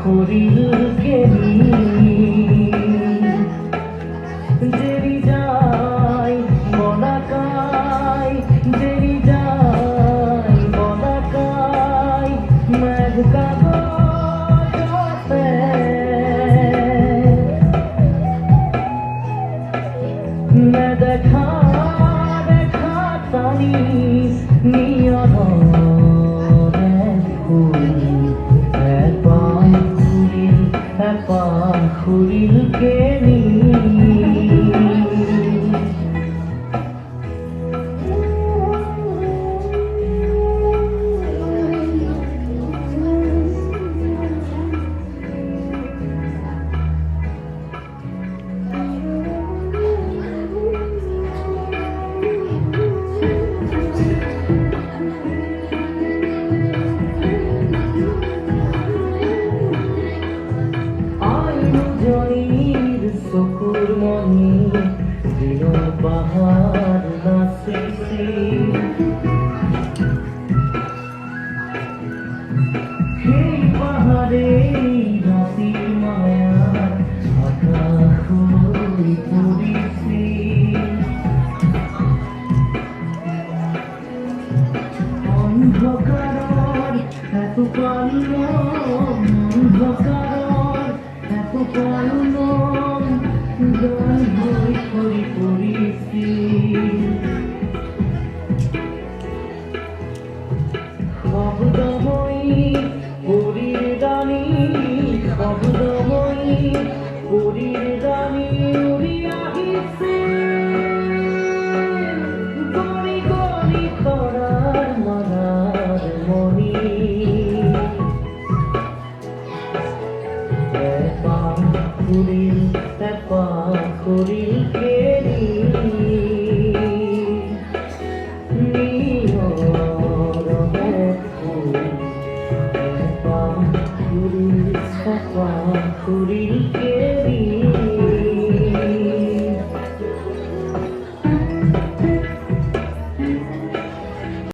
খরিলকে Jerry যায় বলাকায় Jerry যায় বলাকায় মেঘ কাগজে না দেখা দেখা তানি নিয়ন খরিলকে চকুর মনি দিন পাহাড় নাচেছে সেই পাহাড়ে রাতি মায়া আকাশ পড়েছে অন্ধকার এত কান্ন অন্ধকার এত কান্ন গান হই করি করিছি